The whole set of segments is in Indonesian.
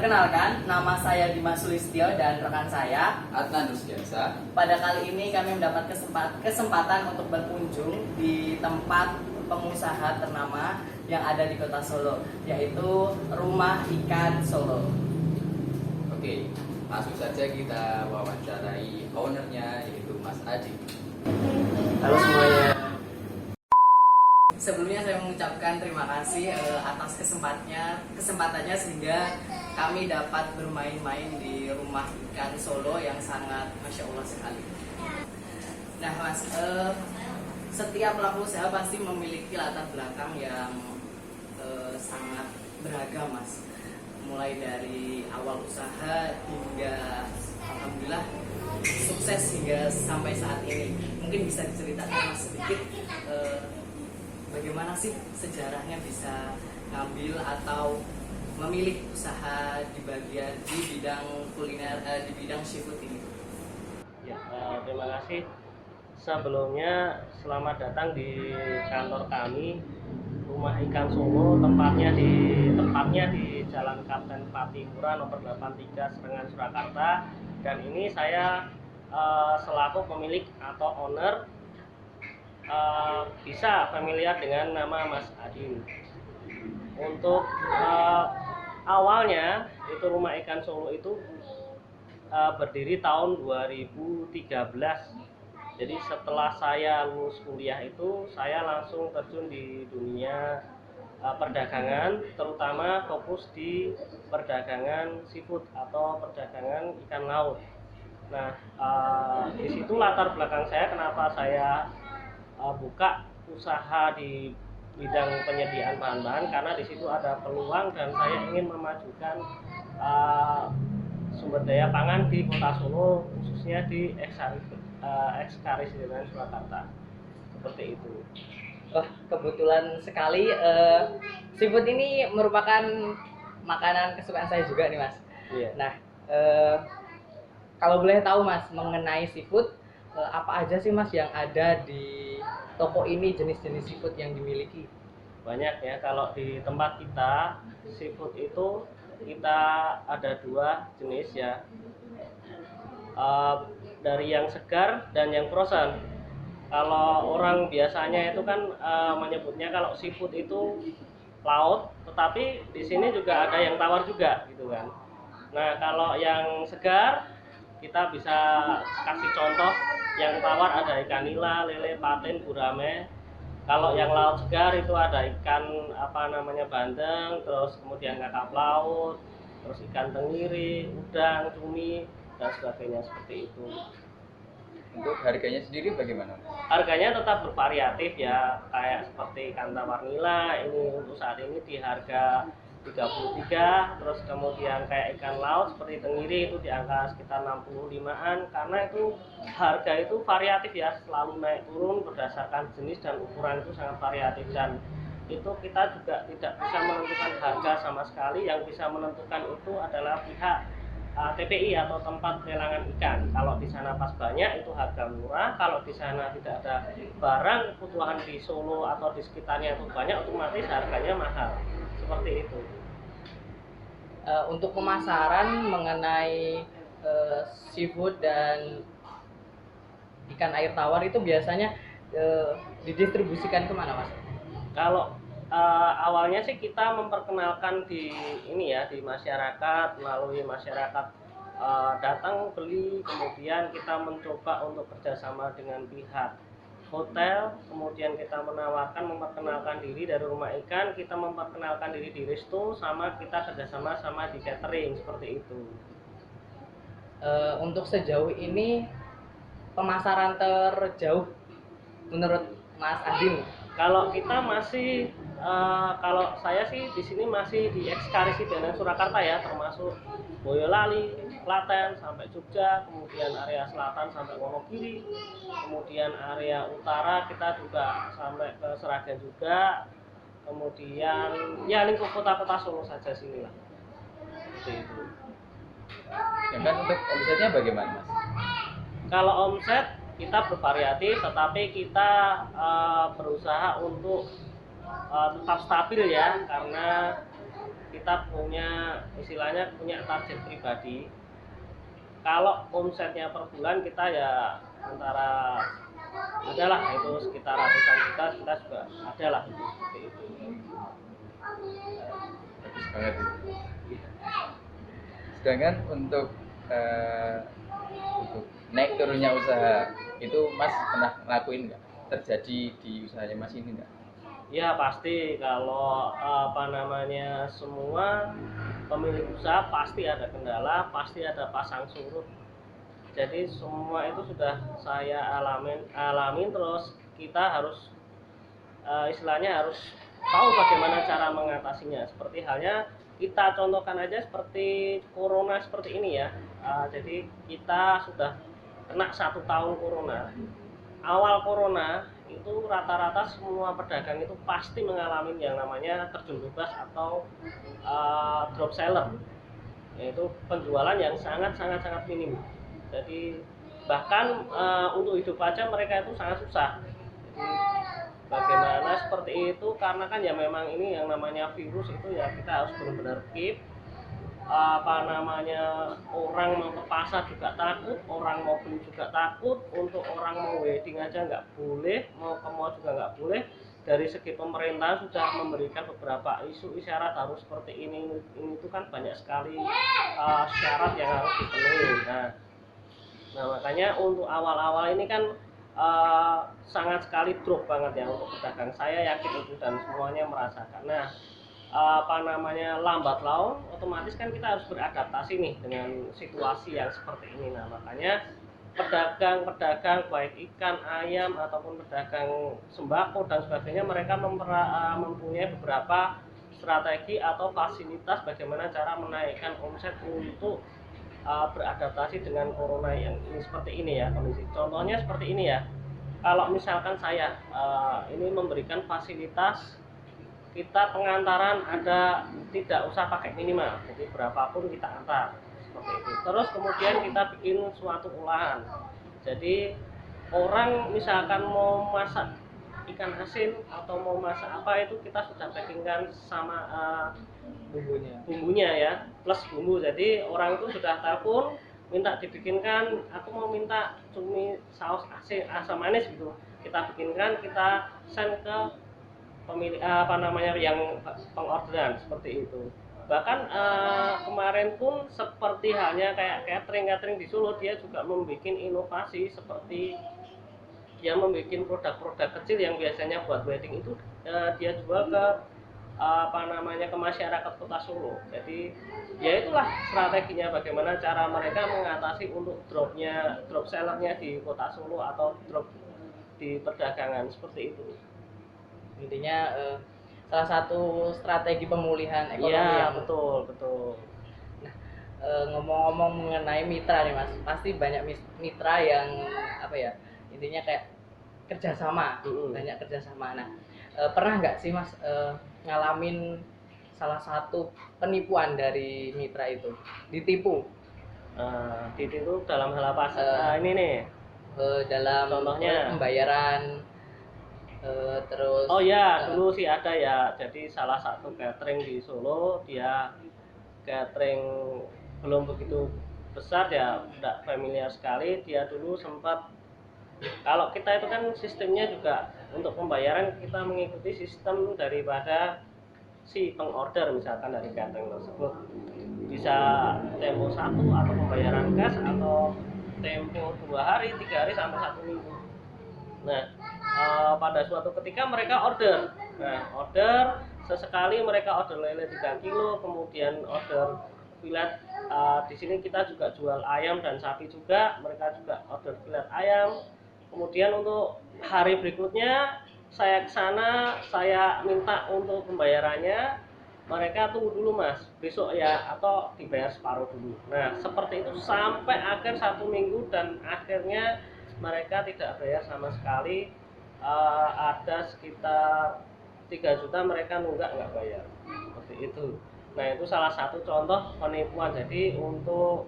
Perkenalkan, nama saya Dimas Sulistyo dan rekan saya Adnan Rusdiansa. Pada kali ini kami mendapat kesempatan untuk berkunjung di tempat pengusaha ternama yang ada di kota Solo, yaitu Rumah Ikan Solo. Oke, langsung saja kita wawancarai ownernya, yaitu Mas Adi. Halo semuanya. Sebelumnya saya mengucapkan terima kasih atas kesempatannya sehingga kami dapat bermain-main di Rumah Ikan Solo yang sangat Masya Allah sekali. Nah Mas, setiap pelaku usaha pasti memiliki latar belakang yang sangat beragam Mas. Mulai dari awal usaha hingga alhamdulillah sukses hingga sampai saat ini. Mungkin bisa diceritakan Mas sedikit bagaimana sih sejarahnya bisa ngambil atau memilih usaha di bidang kuliner, di bidang seafood ini? Ya, terima kasih. Sebelumnya selamat datang di kantor kami, Rumah Ikan Solo, tempatnya di Jalan Kapten Patimura nomor 83 Serengan Surakarta. Dan ini saya selaku pemilik atau owner, bisa familiar dengan nama Mas Adi. Untuk awalnya itu Rumah Ikan Solo itu berdiri tahun 2013. Jadi setelah saya lulus kuliah itu saya langsung terjun di dunia perdagangan, terutama fokus di perdagangan seafood atau perdagangan ikan laut. Nah, di situ latar belakang saya kenapa saya buka usaha di bidang penyediaan bahan-bahan, karena di situ ada peluang dan saya ingin memajukan sumber daya pangan di Kota Solo, khususnya di Ekskarisidenan Surakarta. Seperti itu. Wah, kebetulan sekali seafood ini merupakan makanan kesukaan saya juga nih Mas. Iya. Nah, kalau boleh tahu Mas mengenai seafood, apa aja sih Mas yang ada di toko ini, jenis-jenis seafood yang dimiliki? Banyak ya, kalau di tempat kita seafood itu kita ada dua jenis ya, dari yang segar dan yang frozen. Kalau orang biasanya itu kan menyebutnya kalau seafood itu laut, tetapi di sini juga ada yang tawar juga gitu kan. Nah, kalau yang segar kita bisa kasih contoh, yang tawar ada ikan nila, lele, patin, gurame. Kalau yang laut segar itu ada ikan bandeng, terus kemudian kakap laut, terus ikan tenggiri, udang, cumi, dan sebagainya seperti itu. Untuk harganya sendiri bagaimana? Harganya tetap bervariatif ya, kayak seperti ikan tawar nila ini untuk saat ini di harga 33, terus kemudian kayak ikan laut seperti tenggiri itu di angka sekitar 65-an, karena itu harga itu variatif ya, selalu naik turun berdasarkan jenis dan ukuran, itu sangat variatif. Dan itu kita juga tidak bisa menentukan harga sama sekali, yang bisa menentukan itu adalah pihak TPI atau tempat pelelangan ikan. Kalau di sana pas banyak itu harga murah, kalau di sana tidak ada barang kebutuhan di Solo atau di sekitarnya itu banyak, otomatis harganya mahal. Seperti itu. Untuk pemasaran mengenai seafood dan ikan air tawar itu biasanya didistribusikan kemana Mas? Kalau awalnya sih kita memperkenalkan di ini ya, di masyarakat, melalui masyarakat datang beli, kemudian kita mencoba untuk kerjasama dengan pihak hotel, kemudian kita memperkenalkan diri dari Rumah Ikan, kita memperkenalkan diri di resto, sama kita kerjasama sama di catering, seperti itu. Untuk sejauh ini pemasaran terjauh menurut Mas Adin? Kalau kita masih, kalau saya sih di sini masih di Ekskarisidenan Surakarta ya, termasuk Boyolali, Klaten sampai Jogja, kemudian area selatan sampai Wonogiri, kemudian area utara kita juga sampai ke Seragen juga, kemudian ya lingkup kota-kota Solo saja sini lah. Seperti itu. Dan kan untuk omsetnya bagaimana, Mas? Kalau omset kita bervariatif, tetapi kita berusaha untuk tetap stabil ya, karena kita punya istilahnya punya target pribadi. Kalau omsetnya per bulan kita ya antara adalah itu sekitar ratusan juta, kita juga adalah itu seperti itu. Bagus banget itu. Sedangkan untuk untuk naik turunnya usaha itu Mas pernah ngelakuin nggak? Terjadi di usahanya Mas ini nggak? Ya pasti kalau semua pemilik usaha pasti ada kendala, pasti ada pasang surut. Jadi semua itu sudah saya alamin terus kita harus istilahnya harus tahu bagaimana cara mengatasinya. Seperti halnya kita contohkan aja seperti corona seperti ini ya. Jadi kita sudah kena 1 tahun corona. Awal corona itu rata-rata semua pedagang itu pasti mengalami yang namanya terjun bebas atau drop seller, yaitu penjualan yang sangat minim. Jadi bahkan untuk hidup aja mereka itu sangat susah. Jadi bagaimana seperti itu, karena kan ya memang ini yang namanya virus itu ya kita harus benar-benar keep orang mau ke pasar juga takut, orang mau beli juga takut, untuk orang mau wedding aja nggak boleh, mau ke mall juga nggak boleh. Dari segi pemerintah sudah memberikan beberapa isu isyarat harus seperti ini itu kan banyak sekali syarat yang harus dipenuhi. Nah makanya untuk awal-awal ini kan sangat sekali drop banget ya untuk pedagang, saya yakin itu dan semuanya merasakan. Nah lambat laun otomatis kan kita harus beradaptasi nih dengan situasi yang seperti ini. Nah makanya pedagang baik ikan, ayam ataupun pedagang sembako dan sebagainya, mereka mempunyai beberapa strategi atau fasilitas bagaimana cara menaikkan omset untuk beradaptasi dengan corona yang ini seperti ini ya kondisi. Contohnya seperti ini ya, kalau misalkan saya ini memberikan fasilitas kita pengantaran ada tidak usah pakai minimal, jadi berapapun kita antar seperti itu. Terus kemudian kita bikin suatu olahan, jadi orang misalkan mau masak ikan asin atau mau masak apa itu kita sudah packingkan sama bumbunya ya, plus bumbu. Jadi orang itu sudah telepon minta dibikinkan, aku mau minta cumi saus asin asam manis gitu, kita bikinkan, kita send ke pemilik yang pengorderan seperti itu. Bahkan kemarin pun seperti halnya kayak catering di Solo, dia juga membuat inovasi seperti dia membuat produk-produk kecil yang biasanya buat wedding itu dia jual ke ke masyarakat Kota Solo. Jadi ya itulah strateginya bagaimana cara mereka mengatasi untuk drop sellernya di Kota Solo atau drop di perdagangan seperti itu. Intinya salah satu strategi pemulihan ekonomi. Iya, yang betul. Nah, ngomong-ngomong mengenai mitra nih Mas, pasti banyak mitra yang apa ya, intinya kayak kerjasama, banyak kerjasama. Nah, pernah nggak sih Mas ngalamin salah satu penipuan dari mitra itu, ditipu? Ditipu dalam hal apa? Ini nih dalam contohnya pembayaran. Terus oh ya dulu sih ada ya, jadi salah satu catering di Solo, dia catering belum begitu besar ya, tidak familiar sekali. Dia dulu sempat, kalau kita itu kan sistemnya juga untuk pembayaran kita mengikuti sistem daripada si pengorder, misalkan dari catering tersebut bisa tempo 1 atau pembayaran cash atau tempo 2 hari, 3 hari sampai 1 minggu. Nah pada suatu ketika mereka order, sesekali mereka order lele 3 kilo, kemudian order filet. Di sini kita juga jual ayam dan sapi juga, mereka juga order filet ayam. Kemudian untuk hari berikutnya saya ke sana, saya minta untuk pembayarannya, mereka tunggu dulu Mas, besok ya, atau dibayar separuh dulu. Nah seperti itu sampai akhir 1 minggu, dan akhirnya mereka tidak bayar sama sekali. Ada sekitar 3 juta mereka nggak bayar seperti itu. Nah itu salah satu contoh penipuan. Jadi untuk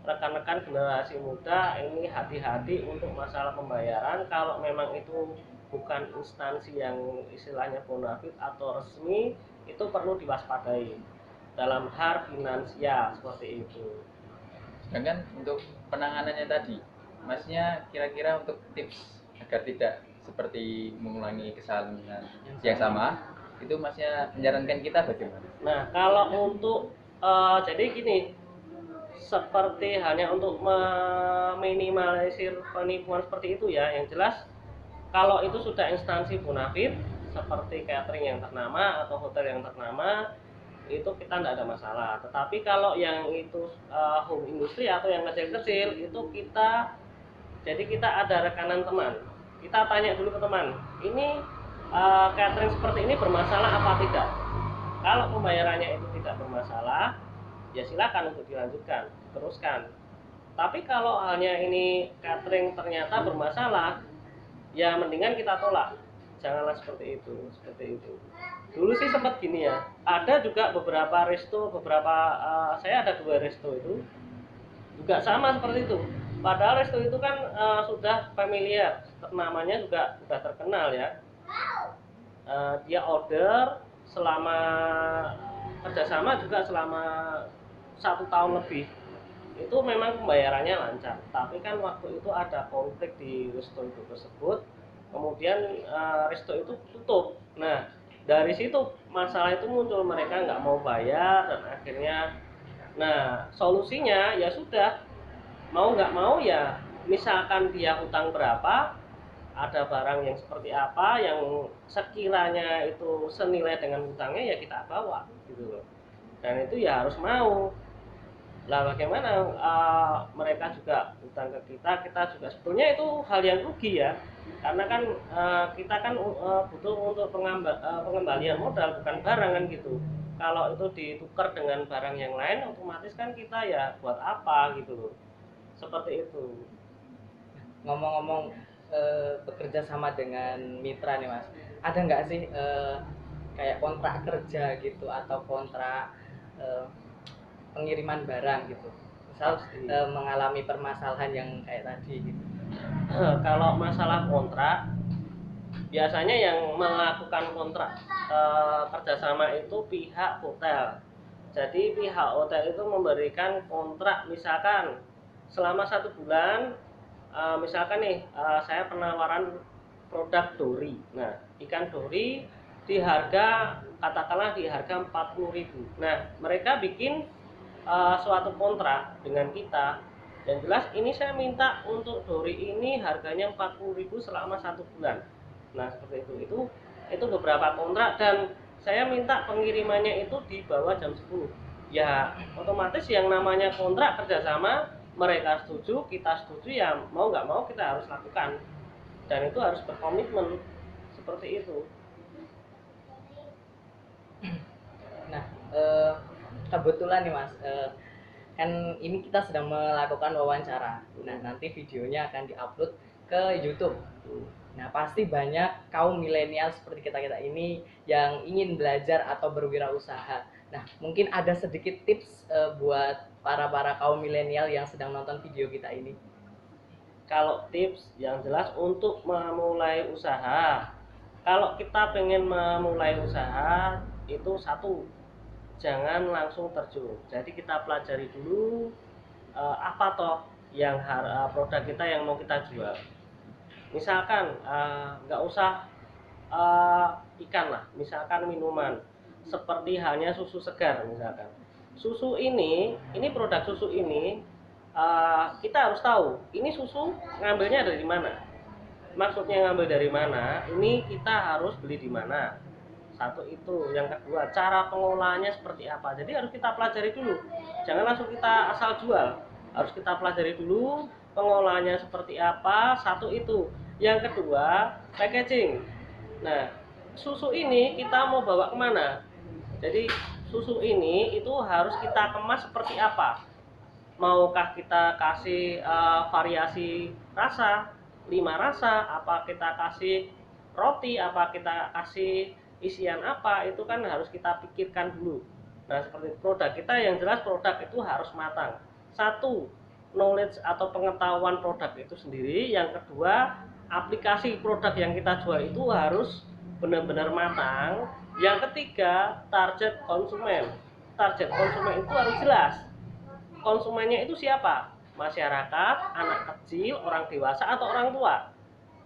rekan-rekan generasi muda ini hati-hati untuk masalah pembayaran. Kalau memang itu bukan instansi yang istilahnya bonafit atau resmi, itu perlu diwaspadai dalam hal finansial seperti itu. Sedangkan untuk penanganannya tadi, Masnya kira-kira untuk tips agar tidak seperti mengulangi kesalahan yang sama, itu Masnya menyarankan kita bagaimana? Nah, kalau untuk jadi gini, seperti hanya untuk meminimalisir penipuan seperti itu ya, yang jelas kalau itu sudah instansi bonafit seperti catering yang ternama atau hotel yang ternama, itu kita tidak ada masalah. Tetapi kalau yang itu home industry atau yang kecil-kecil, itu kita ada rekanan teman, kita tanya dulu ke teman, ini catering seperti ini bermasalah apa tidak. Kalau pembayarannya itu tidak bermasalah, ya silakan untuk dilanjutkan, teruskan. Tapi kalau hanya ini catering ternyata bermasalah, ya mendingan kita tolak. Janganlah seperti itu. Dulu sih sempat gini ya, ada juga beberapa resto, saya ada 2 resto itu juga sama seperti itu. Padahal resto itu kan sudah familiar, namanya juga sudah terkenal ya. Dia order selama kerjasama juga selama 1 tahun lebih, itu memang pembayarannya lancar. Tapi kan waktu itu ada konflik di resto itu tersebut, kemudian resto itu tutup. Nah, dari situ masalah itu muncul, mereka nggak mau bayar dan akhirnya, nah solusinya ya sudah, mau nggak mau ya, misalkan dia hutang berapa, ada barang yang seperti apa yang sekiranya itu senilai dengan hutangnya, ya kita bawa gitu loh. Dan itu ya harus mau. Lah bagaimana mereka juga hutang ke kita juga sebetulnya itu hal yang rugi ya, karena kan kita kan butuh untuk pengembalian modal, bukan barang kan gitu. Kalau itu ditukar dengan barang yang lain, otomatis kan kita ya buat apa gitu loh, seperti itu. Ngomong-ngomong bekerja sama dengan mitra nih Mas, ada nggak sih kayak kontrak kerja gitu atau kontrak pengiriman barang gitu, misal mengalami permasalahan yang kayak tadi gitu? Kalau masalah kontrak, biasanya yang melakukan kontrak kerjasama itu pihak hotel. Jadi pihak hotel itu memberikan kontrak, misalkan selama 1 bulan, misalkan nih saya penawaran produk dori. Nah, ikan dori di harga, katakanlah di harga 40.000. Nah, mereka bikin suatu kontrak dengan kita, yang jelas ini saya minta untuk dori ini harganya 40.000 selama 1 bulan. Nah, seperti itu beberapa kontrak, dan saya minta pengirimannya itu di bawah jam 10. Ya otomatis yang namanya kontrak kerjasama, mereka setuju, kita setuju, ya mau nggak mau kita harus lakukan, dan itu harus berkomitmen seperti itu. Nah, kebetulan nih Mas, kan ini kita sedang melakukan wawancara. Nah, nanti videonya akan diupload ke YouTube. Nah, pasti banyak kaum milenial seperti kita ini yang ingin belajar atau berwirausaha. Nah, mungkin ada sedikit tips buat para kaum milenial yang sedang nonton video kita ini. Kalau tips yang jelas untuk memulai usaha, kalau kita pengen memulai usaha itu satu, jangan langsung terjun. Jadi kita pelajari dulu apa toh yang produk kita yang mau kita jual. Misalkan nggak usah ikan lah, misalkan minuman seperti halnya susu segar. Misalkan susu ini produk susu ini, kita harus tahu ini susu ngambilnya dari mana, maksudnya ngambil dari mana, ini kita harus beli di mana. Satu itu. Yang kedua, cara pengolahannya seperti apa. Jadi harus kita pelajari dulu, jangan langsung kita asal jual, harus kita pelajari dulu pengolahannya seperti apa. Satu itu. Yang kedua, packaging. Nah, susu ini kita mau bawa kemana, jadi susu ini itu harus kita kemas seperti apa. Maukah kita kasih variasi rasa, 5 rasa, apa kita kasih roti, apa kita kasih isian apa, itu kan harus kita pikirkan dulu. Nah, seperti produk kita, yang jelas produk itu harus matang. Satu, knowledge atau pengetahuan produk itu sendiri. Yang kedua, aplikasi produk yang kita jual itu harus benar-benar matang, Yang ketiga, target konsumen. Target konsumen itu harus jelas. Konsumennya itu siapa? Masyarakat, anak kecil, orang dewasa, atau orang tua.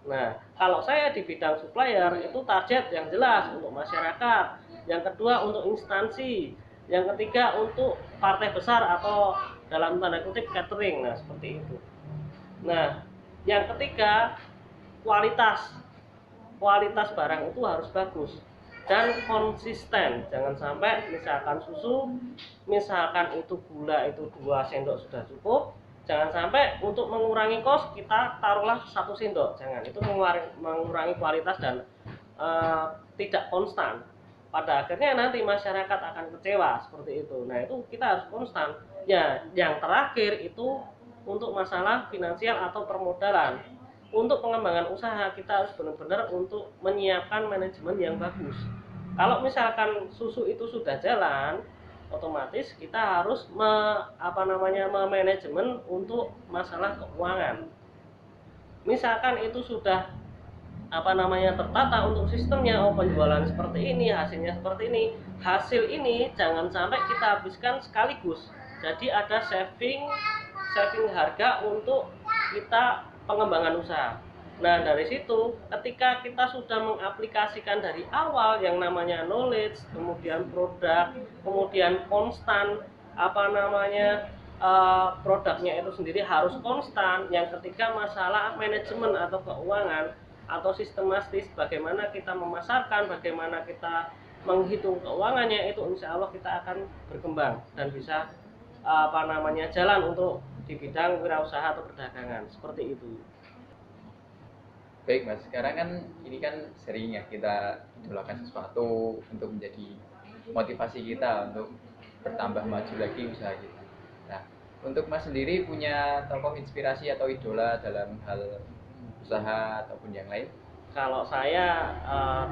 Nah, kalau saya di bidang supplier itu target yang jelas untuk masyarakat. Yang kedua untuk instansi. Yang ketiga untuk partai besar atau dalam tanda kutip catering. Nah, seperti itu. Nah, yang ketiga kualitas. Kualitas barang itu harus bagus dan konsisten. Jangan sampai misalkan susu, misalkan itu gula itu 2 sendok sudah cukup, jangan sampai untuk mengurangi kos kita taruhlah 1 sendok. Jangan, itu mengurangi kualitas dan tidak konstan. Pada akhirnya nanti masyarakat akan kecewa seperti itu. Nah, itu kita harus konstan. Ya, yang terakhir itu untuk masalah finansial atau permodalan. Untuk pengembangan usaha kita harus benar-benar untuk menyiapkan manajemen yang bagus. Kalau misalkan susu itu sudah jalan, otomatis kita harus memanajemen untuk masalah keuangan. Misalkan itu sudah tertata untuk sistemnya, penjualan seperti ini, hasilnya seperti ini. Hasil ini jangan sampai kita habiskan sekaligus. Jadi ada saving harga untuk kita pengembangan usaha. Nah, dari situ ketika kita sudah mengaplikasikan dari awal yang namanya knowledge, kemudian produk, kemudian konstan produknya itu sendiri harus konstan. Yang ketiga masalah manajemen atau keuangan atau sistematis, bagaimana kita memasarkan, bagaimana kita menghitung keuangannya, itu insya Allah kita akan berkembang dan bisa jalan untuk di bidang wirausaha atau perdagangan seperti itu. Baik Mas, sekarang kan ini kan sering ya kita idolakan sesuatu untuk menjadi motivasi kita untuk bertambah maju lagi usaha kita. Nah, untuk Mas sendiri punya tokoh inspirasi atau idola dalam hal usaha ataupun yang lain? Kalau saya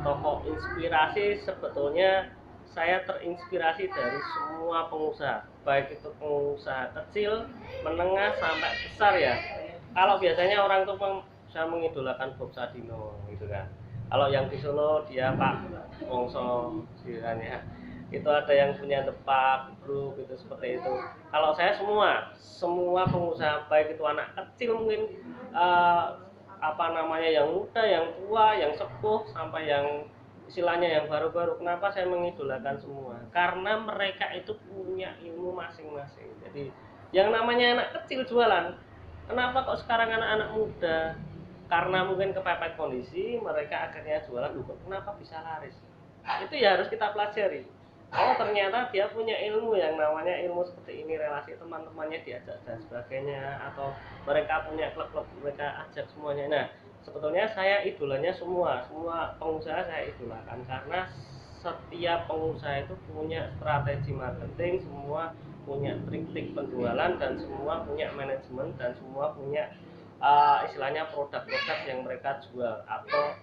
tokoh inspirasi, sebetulnya saya terinspirasi dari semua pengusaha, baik itu pengusaha kecil, menengah, sampai besar ya. Kalau biasanya orang tuh saya mengidolakan Bob Sadino gitu kan. Kalau yang di Solo dia Pak Wongso ya. Itu ada yang punya The Park Group itu seperti itu. Kalau saya semua pengusaha, baik itu anak kecil mungkin yang muda, yang tua, yang sepuh, sampai yang istilahnya yang baru-baru. Kenapa saya mengidolakan semua? Karena mereka itu punya ilmu masing-masing. Jadi yang namanya anak kecil jualan, kenapa kok sekarang anak-anak muda? Karena mungkin kepepet kondisi, mereka akhirnya jualan. Kenapa bisa laris? Itu ya harus kita pelajari. Oh, ternyata dia punya ilmu yang namanya ilmu seperti ini, relasi teman-temannya diajak dan sebagainya, atau mereka punya klub-klub, mereka ajak semuanya. Nah, sebetulnya saya idolanya semua pengusaha saya idolakan, karena setiap pengusaha itu punya strategi marketing, semua punya trik-trik penjualan, dan semua punya manajemen, dan semua punya istilahnya produk-produk yang mereka jual, atau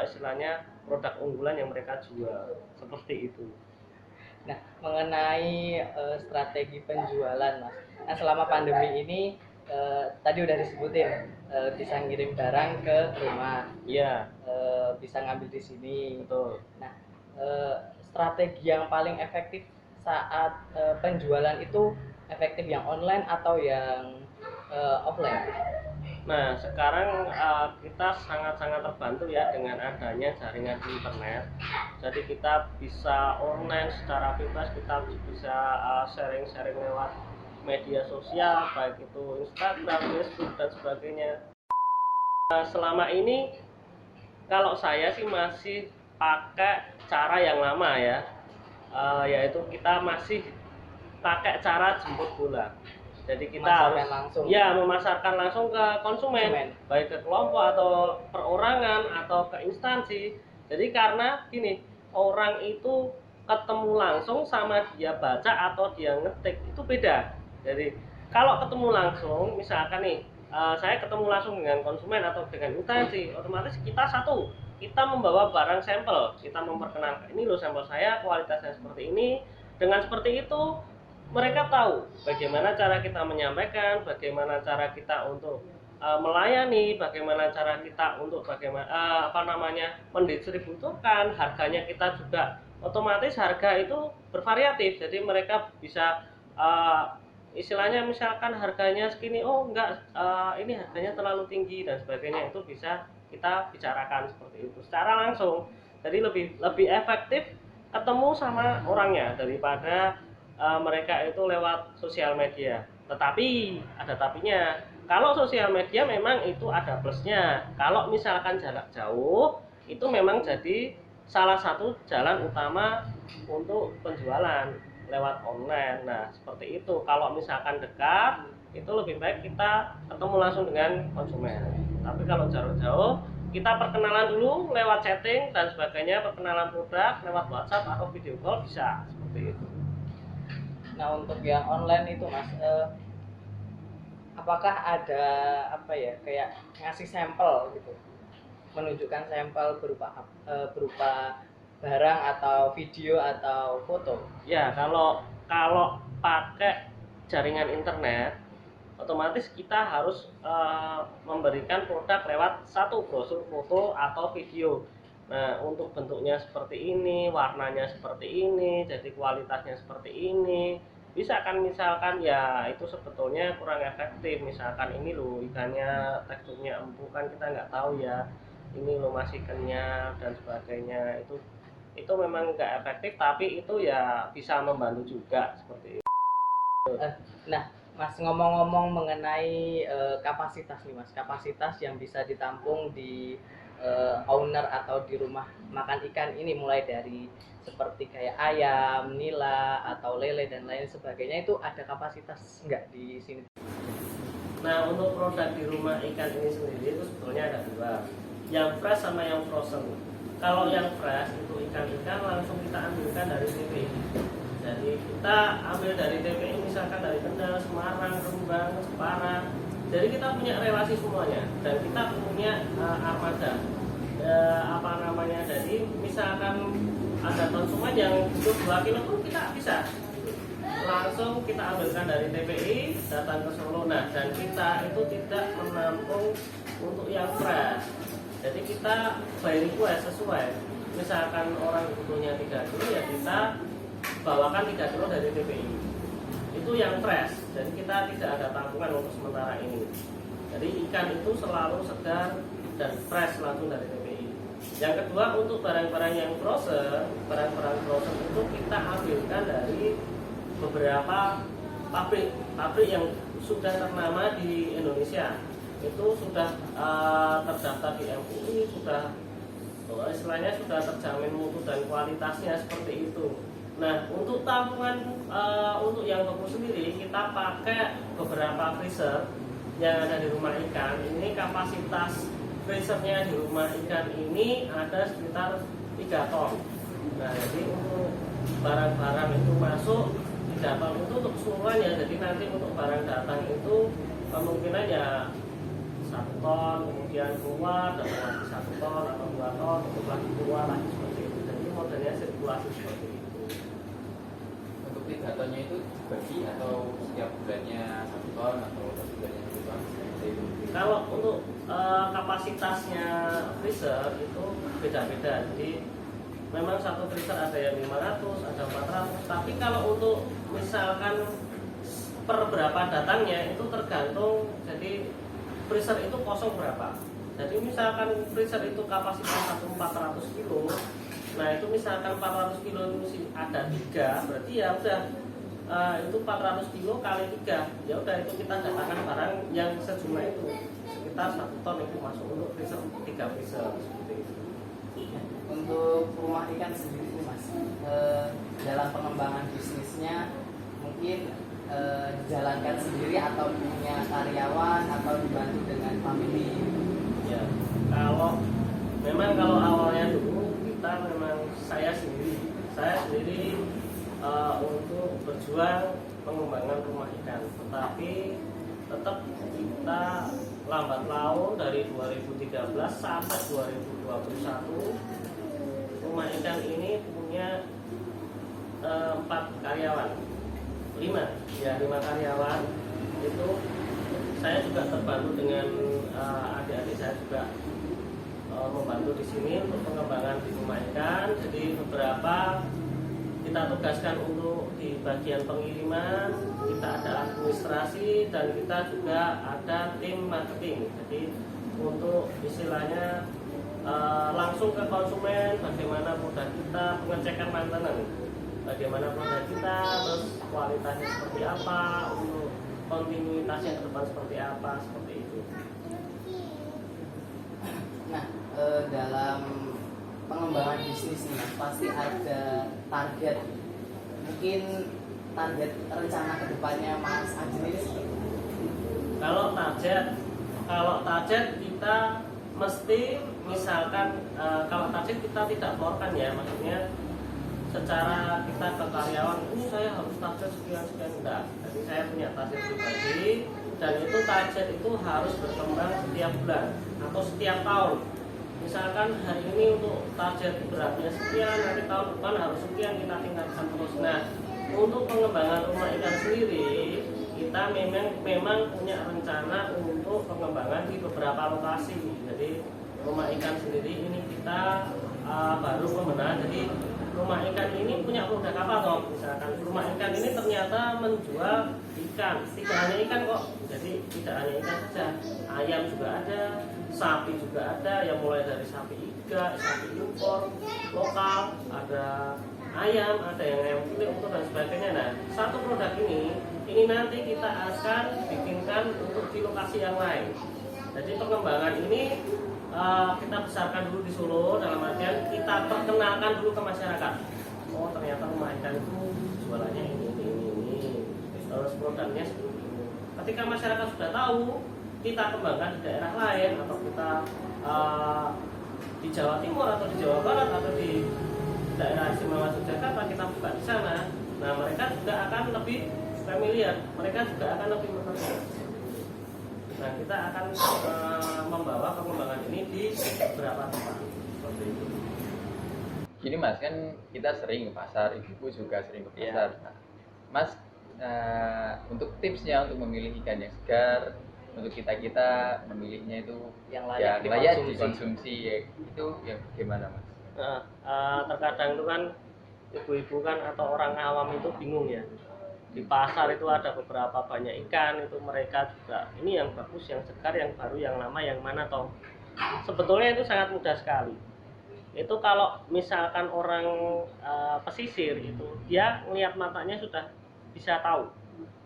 istilahnya produk unggulan yang mereka jual, seperti itu. Nah, mengenai strategi penjualan, Mas. Nah, selama pandemi ini tadi udah disebutin bisa ngirim barang ke rumah. Iya. Bisa ngambil di sini. Betul. Nah, strategi yang paling efektif saat penjualan itu efektif yang online atau yang offline? Nah, sekarang kita sangat-sangat terbantu ya dengan adanya jaringan internet. Jadi kita bisa online secara bebas, kita bisa sharing-sharing lewat media sosial, baik itu Instagram, Facebook, dan sebagainya. Selama ini kalau saya sih masih pakai cara yang lama ya, yaitu kita masih pakai cara jemput bola. Jadi kita harus memasarkan langsung ke konsumen, baik ke kelompok atau perorangan atau ke instansi. Jadi karena gini, orang itu ketemu langsung sama dia baca atau dia ngetik itu beda. Jadi kalau ketemu langsung, misalkan nih saya ketemu langsung dengan konsumen atau dengan instansi, otomatis kita membawa barang sampel, kita memperkenalkan, ini loh sampel saya, kualitasnya seperti ini. Dengan seperti itu mereka tahu bagaimana cara kita menyampaikan, bagaimana cara kita untuk melayani, bagaimana cara kita untuk mendistribusikan, harganya kita juga otomatis harga itu bervariatif. Jadi mereka bisa istilahnya misalkan harganya segini, oh enggak, ini harganya terlalu tinggi dan sebagainya, itu bisa kita bicarakan seperti itu secara langsung. Jadi lebih efektif ketemu sama orangnya daripada mereka itu lewat sosial media. Tetapi ada tapinya, kalau sosial media memang itu ada plusnya. Kalau misalkan jarak jauh itu memang jadi salah satu jalan utama untuk penjualan lewat online. Nah seperti itu. Kalau misalkan dekat itu lebih baik kita ketemu langsung dengan konsumen. Tapi kalau jarak jauh kita perkenalan dulu lewat chatting dan sebagainya, perkenalan produk lewat WhatsApp atau video call bisa seperti itu. Nah untuk yang online itu Mas, apakah ada apa ya kayak ngasih sampel gitu, menunjukkan sampel berupa barang atau video atau foto? Ya kalau pakai jaringan internet, otomatis kita harus memberikan produk lewat satu brosur foto atau video. Nah untuk bentuknya seperti ini, warnanya seperti ini, jadi kualitasnya seperti ini. Misalkan ya itu sebetulnya kurang efektif. Misalkan ini loh ikannya teksturnya empuk, kan kita nggak tahu ya ini loh masih kenyal dan sebagainya. Itu memang nggak efektif, tapi itu ya bisa membantu juga seperti itu. Nah Mas, ngomong-ngomong mengenai kapasitas nih Mas, kapasitas yang bisa ditampung di owner atau di rumah makan ikan ini, mulai dari seperti kayak ayam, nila atau lele dan lain sebagainya, itu ada kapasitas nggak di sini? Nah untuk produk di rumah ikan ini sendiri itu sebetulnya ada dua, yang fresh sama yang frozen. Kalau yang fresh itu ikan-ikan langsung kita ambilkan dari TPI. Jadi kita ambil dari TPI misalkan dari Kendal, Semarang, Rembang, Jepara. Jadi kita punya relasi semuanya dan kita punya armada. Jadi misalkan ada konsumen yang butuh 2 kilo pun kita bisa langsung kita ambilkan dari TPI, datang ke Solo. Nah dan kita itu tidak menampung untuk yang fresh. Jadi kita by request sesuai. Misalkan orang butuhnya 3 kilo ya kita bawakan 3 kilo dari TPI. Itu yang fresh. Jadi kita tidak ada tampungan untuk sementara ini. Jadi ikan itu selalu segar dan fresh langsung dari TPI. Yang kedua untuk barang-barang yang frozen, barang-barang frozen itu kita ambilkan dari beberapa pabrik yang sudah ternama di Indonesia. Itu sudah terdaftar di MUI, sudah istilahnya sudah terjamin mutu dan kualitasnya seperti itu. Nah untuk tampungan untuk yang beku sendiri kita pakai beberapa freezer yang ada di rumah ikan. Ini kapasitas freezernya di rumah ikan ini ada sekitar 3 ton. Nah jadi untuk barang-barang itu masuk 3 ton itu untuk keseluruhannya. Jadi nanti untuk barang datang itu kemungkinan ya 1 ton, kemudian keluar dan lagi 1 ton atau 2 ton untuk lagi keluar lagi seperti itu. Jadi modelnya sirkulasi seperti itu. Untuk 3 tonnya itu dibagi atau setiap bulannya 1 ton atau setiap bulannya 1 ton? Kalau untuk kapasitasnya freezer itu beda-beda. Jadi memang satu freezer ada yang 500, ada 400. Tapi kalau untuk misalkan per berapa datangnya itu tergantung. Jadi freezer itu kosong berapa. Jadi misalkan freezer itu kapasitas 400 kilo. Nah itu misalkan 400 kilo itu ada 3, berarti ya udah itu 400 kilo kali 3. Ya udah itu kita datangkan barang yang sejumlah itu sekitar 1 ton itu masuk untuk freezer 3 freezer seperti itu. Untuk rumah ikan sendiri Mas, dalam pengembangan bisnisnya mungkin dijalankan sendiri atau punya karyawan atau dibantu dengan family? Ya, kalau awalnya dulu kita memang saya sendiri untuk berjuang pengembangan rumah ikan, tetapi tetap kita lambat laun dari 2013 sampai 2021 rumah ikan ini punya 4 karyawan, 5 karyawan. Itu saya juga terbantu dengan adik-adik saya juga membantu bantu di sini untuk pengembangan di rumah ikan. Jadi beberapa kita tugaskan untuk di bagian pengiriman, kita ada administrasi, dan kita juga ada tim marketing. Jadi untuk istilahnya langsung ke konsumen, bagaimana produk kita, pengecekan maintenance, bagaimana produk kita, terus kualitasnya seperti apa, untuk kontinuitasnya ke depan seperti apa, seperti itu. Nah, dalam pengembangan bisnis ini pasti ada target, mungkin target rencana kedepannya Mas Ajin ini seperti apa? Kalau target kita mesti misalkan kalau target kita tidak keluarkan ya, maksudnya secara kita ke karyawan ini saya harus target sekian enggak. Jadi saya punya target pribadi, dan itu target itu harus berkembang setiap bulan atau setiap tahun. Misalkan hari ini untuk target beratnya sekian, nanti tahun depan harus sekian, kita tingkatkan terus. Nah, untuk pengembangan rumah ikan sendiri, kita memang punya rencana untuk pengembangan di beberapa lokasi. Jadi rumah ikan sendiri ini kita baru membenahi. Jadi rumah ikan ini punya produk apa toh? Misalkan rumah ikan ini ternyata menjual ikan, tidak hanya ikan kok. Jadi tidak hanya ikan saja, ayam juga ada, sapi juga ada, yang mulai dari sapi iga, sapi impor, lokal, ada ayam, ada yang kulit utuh dan sebagainya. Nah, satu produk ini nanti kita akan bikinkan untuk di lokasi yang lain. Jadi pengembangan ini kita besarkan dulu di Solo, dalam artian kita perkenalkan dulu ke masyarakat. Oh, ternyata rumah ikan itu jualannya ini. Terus produknya seperti ini. Ketika masyarakat sudah tahu, kita kembangkan di daerah lain, atau kita di Jawa Timur atau di Jawa Barat atau di daerah istimewa Yogyakarta, kita buka di sana. Nah, mereka juga akan lebih familiar, mereka juga akan lebih mengenal. Nah, kita akan membawa pengembangan ini di beberapa tempat seperti itu. Gini Mas, kan kita sering ke pasar, ibu juga sering ke pasar. Nah, Mas, untuk tipsnya untuk memilih ikan yang segar, untuk kita memilihnya itu Yang layak dikonsumsi ya, itu ya gimana Mas? Terkadang itu kan ibu-ibu kan atau orang awam itu bingung ya. Di pasar itu ada beberapa banyak ikan, itu mereka juga ini yang bagus, yang segar, yang baru, yang lama, yang mana toh. Sebetulnya itu sangat mudah sekali. Itu kalau misalkan orang pesisir itu, dia ngelihat matanya sudah bisa tahu.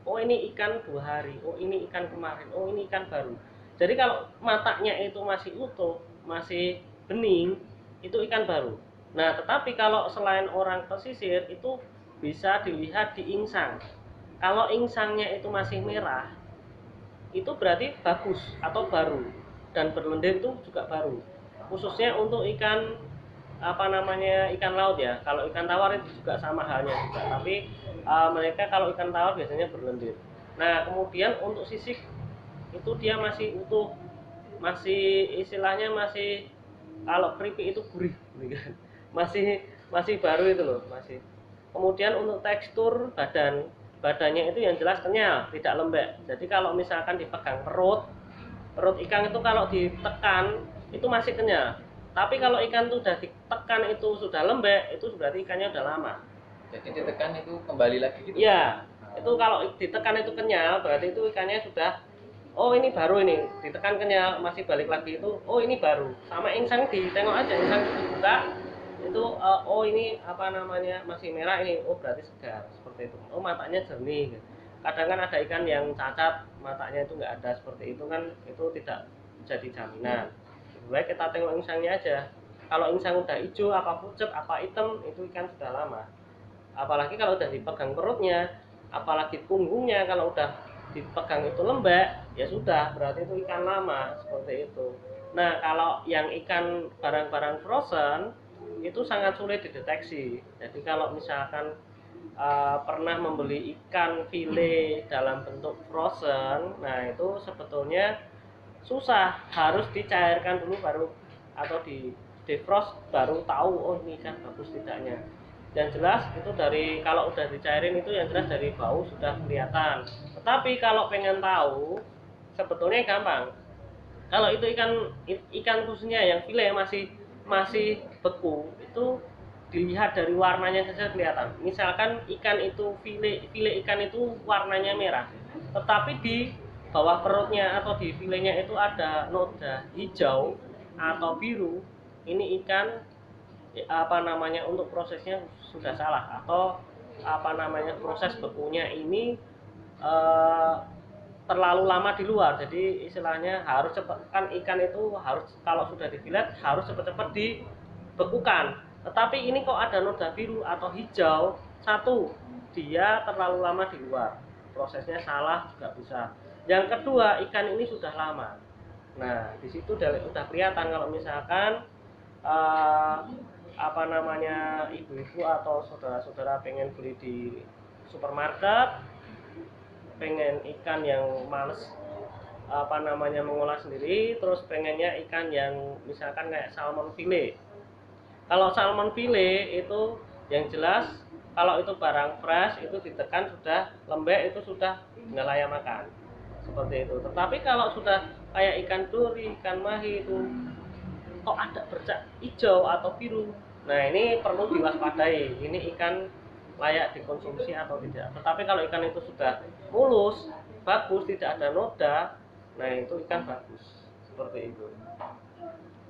Oh, ini ikan 2 hari, oh ini ikan kemarin, oh ini ikan baru. Jadi kalau matanya itu masih utuh, masih bening, itu ikan baru. Nah, tetapi kalau selain orang pesisir itu bisa dilihat di insang. Kalau insangnya itu masih merah, itu berarti bagus atau baru, dan berlendir itu juga baru. Khususnya untuk ikan ikan laut ya. Kalau ikan tawar itu juga sama halnya juga, tapi mereka kalau ikan tawar biasanya berlendir. Nah, kemudian untuk sisik itu dia masih utuh, masih istilahnya masih, kalau keripik itu gurih, masih baru itu loh, masih. Kemudian untuk tekstur badannya itu yang jelas kenyal, tidak lembek. Jadi kalau misalkan dipegang perut ikan itu kalau ditekan itu masih kenyal. Tapi kalau ikan itu sudah ditekan itu sudah lembek, itu berarti ikannya sudah lama. Jadi ditekan itu kembali lagi gitu? Iya, itu kalau ditekan itu kenyal, berarti itu ikannya sudah, oh ini baru, ini ditekan kenyal, masih balik lagi itu, oh ini baru. Sama insang ditengok aja, insang dibuka, itu oh ini masih merah, ini oh berarti segar, seperti itu. Oh matanya jernih. Kadang kan ada ikan yang cacat, matanya itu nggak ada, seperti itu kan, itu tidak jadi jaminan. Baik kita tengok insangnya aja. Kalau insang udah hijau, apa pucat, apa hitam, itu ikan sudah lama. Apalagi kalau udah dipegang perutnya, apalagi punggungnya, kalau udah dipegang itu lembek, ya sudah, berarti itu ikan lama, seperti itu. Nah, kalau yang ikan barang-barang frozen itu sangat sulit dideteksi. Jadi kalau misalkan pernah membeli ikan file dalam bentuk frozen, nah itu sebetulnya susah, harus dicairkan dulu baru, atau di defrost baru tahu oh ini ikan bagus tidaknya. Yang jelas itu dari, kalau udah dicairin itu yang jelas dari bau sudah kelihatan. Tetapi kalau pengen tahu sebetulnya gampang. Kalau itu ikan khususnya yang file masih masih beku itu dilihat dari warnanya saja kelihatan. Misalkan ikan itu file ikan itu warnanya merah, tetapi di bawah perutnya atau di filenya itu ada noda hijau atau biru. Ini ikan untuk prosesnya sudah salah, atau proses bekunya ini eh, terlalu lama di luar. Jadi istilahnya harus cepat, kan ikan itu harus kalau sudah difilet harus cepat-cepat dibekukan. Tetapi ini kok ada noda biru atau hijau, satu, dia terlalu lama di luar, prosesnya salah juga bisa. Yang kedua, ikan ini sudah lama. Nah, di situ udah kelihatan kalau misalkan ibu-ibu atau saudara-saudara pengen beli di supermarket, pengen ikan yang males mengolah sendiri, terus pengennya ikan yang misalkan kayak salmon fillet. Kalau salmon fillet itu yang jelas kalau itu barang fresh itu ditekan sudah lembek, itu sudah nggak layak makan, seperti itu. Tetapi kalau sudah kayak ikan duri, ikan mahi itu kok ada bercak hijau atau biru, nah ini perlu diwaspadai, ini ikan layak dikonsumsi atau tidak. Tetapi kalau ikan itu sudah mulus, bagus, tidak ada noda, nah itu ikan bagus, seperti itu.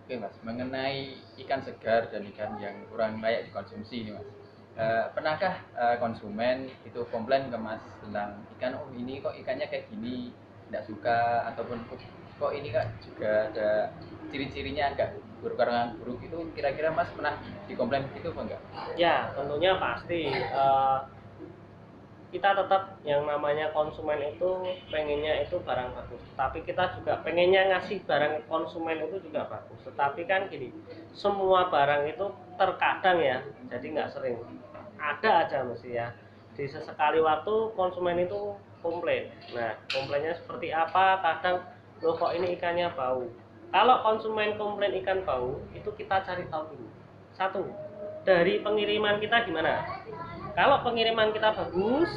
Oke Mas, mengenai ikan segar dan ikan yang kurang layak dikonsumsi ini Mas, pernahkah konsumen itu komplain ke Mas tentang ikan, oh ini kok ikannya kayak gini, tidak suka, ataupun kok ini kak juga ada ciri-cirinya agak berwarna buruk, itu kira-kira Mas pernah dikomplain gitu apa enggak? Ya tentunya pasti. Kita tetap yang namanya konsumen itu pengennya itu barang bagus, tapi kita juga pengennya ngasih barang konsumen itu juga bagus. Tetapi kan gini, semua barang itu terkadang ya, jadi nggak sering, ada aja mesti ya, di sesekali waktu konsumen itu komplain. Nah komplainnya seperti apa? Kadang loh kok ini ikannya bau. Kalau konsumen komplain ikan bau, itu kita cari tahu dulu. Satu, dari pengiriman kita gimana? Kalau pengiriman kita bagus,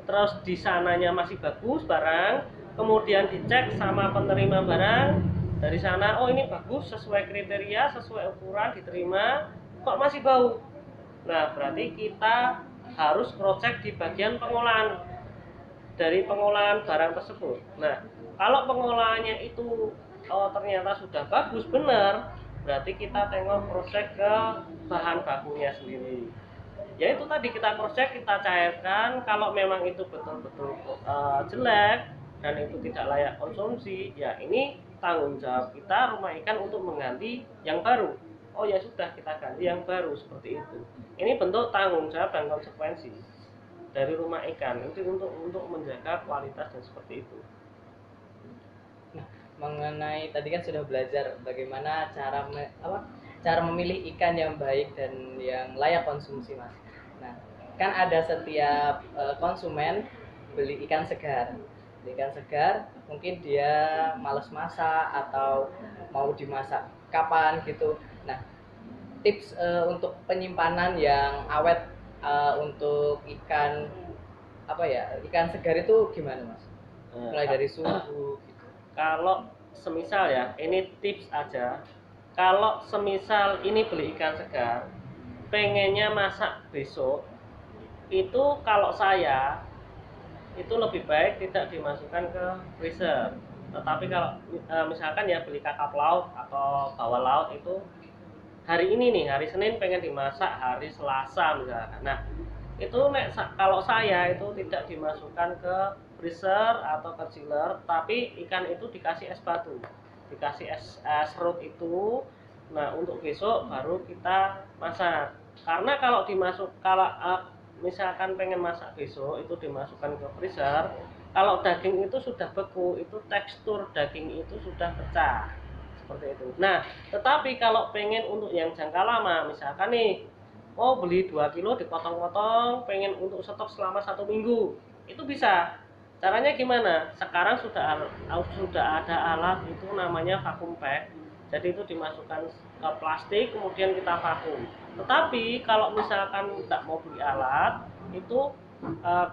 terus di sananya masih bagus barang, kemudian dicek sama penerima barang, dari sana, oh ini bagus, sesuai kriteria, sesuai ukuran, diterima, kok masih bau? Nah, berarti kita harus cross-check di bagian pengolahan, dari pengolahan barang tersebut. Nah, kalau pengolahannya itu ternyata sudah bagus, benar, berarti kita tengok cross-check ke bahan bakunya sendiri. Ya itu tadi, kita cross-check, kita cairkan. Kalau memang itu betul-betul jelek dan itu tidak layak konsumsi, ya ini tanggung jawab kita rumah ikan untuk mengganti yang baru. Oh ya sudah, kita ganti yang baru, seperti itu. Ini bentuk tanggung jawab dan konsekuensi dari rumah ikan itu untuk menjaga kualitas dan seperti itu. Nah, mengenai tadi kan sudah belajar bagaimana cara memilih ikan yang baik dan yang layak konsumsi, Mas. Nah, kan ada setiap konsumen beli ikan segar. Beli ikan segar, mungkin dia males masak atau mau dimasak kapan gitu. Nah, tips untuk penyimpanan yang awet untuk ikan ikan segar itu gimana, Mas? Mulai dari suhu gitu. Kalau semisal ya, ini tips aja. Kalau semisal ini beli ikan segar, pengennya masak besok, itu kalau saya itu lebih baik tidak dimasukkan ke freezer. Tetapi kalau misalkan ya beli kakap laut atau bawal laut itu hari ini nih, hari Senin pengen dimasak hari Selasa misalkan. Nah, itu kalau saya itu tidak dimasukkan ke freezer atau ke chiller, tapi ikan itu dikasih es batu, dikasih es serut itu. Nah, untuk besok baru kita masak. Karena kalau misalkan pengen masak besok itu dimasukkan ke freezer, kalau daging itu sudah beku, itu tekstur daging itu sudah pecah, seperti itu. Nah, tetapi kalau pengen untuk yang jangka lama, misalkan nih mau beli 2 kilo dipotong-potong, pengen untuk stok selama 1 minggu, itu bisa. Caranya gimana? Sekarang sudah ada alat itu namanya vacuum pack. Jadi itu dimasukkan ke plastik, kemudian kita vakum. Tetapi kalau misalkan tidak mau beli alat, itu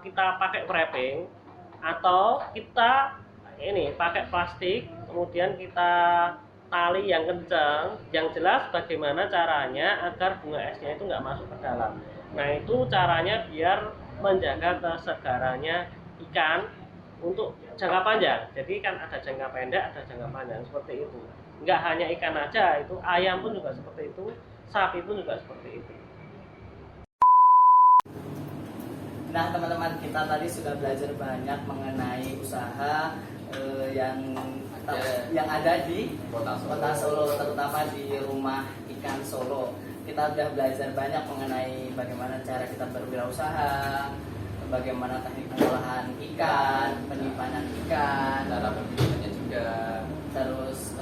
kita pakai wrapping, atau kita ini pakai plastik, kemudian kita tali yang kencang. Yang jelas bagaimana caranya agar bunga esnya itu nggak masuk ke dalam. Nah itu caranya biar menjaga kesegarannya ikan untuk jangka panjang. Jadi kan ada jangka pendek, ada jangka panjang seperti itu. Nggak hanya ikan aja, itu ayam pun juga seperti itu, sapi pun juga seperti itu. Nah teman-teman, kita tadi sudah belajar banyak mengenai usaha yang ada di Kota Solo, terutama di Rumah Ikan Solo. Kita sudah belajar banyak mengenai bagaimana cara kita berwirausaha, bagaimana teknik pengolahan ikan, penyimpanan ikan, Cara pembeliannya juga. terus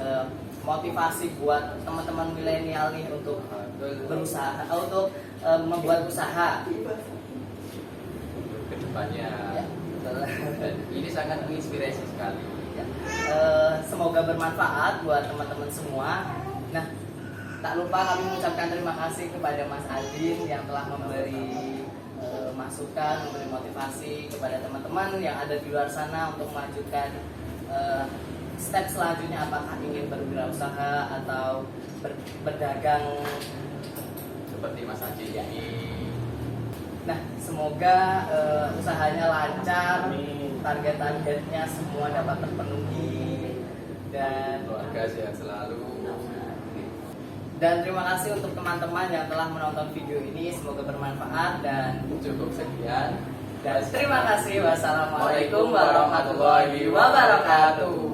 motivasi buat teman-teman milenial nih untuk berusaha, untuk membuat usaha. Kedepannya. Ya, betul. Dan ini sangat menginspirasi sekali. Ya. Semoga bermanfaat buat teman-teman semua. Nah, tak lupa kami mengucapkan terima kasih kepada Mas Adin yang telah memberi masukan, memberi motivasi kepada teman-teman yang ada di luar sana untuk melanjutkan step selanjutnya, apakah ingin berwirausaha atau berdagang Seperti Mas Aji ini. Nah, semoga usahanya lancar, Amin. target-targetnya semua dapat terpenuhi, dan Keluarga sehat selalu. terima kasih untuk teman-teman yang telah menonton video ini. Semoga bermanfaat dan Cukup sekian. terima kasih. Wassalamualaikum warahmatullahi wabarakatuh.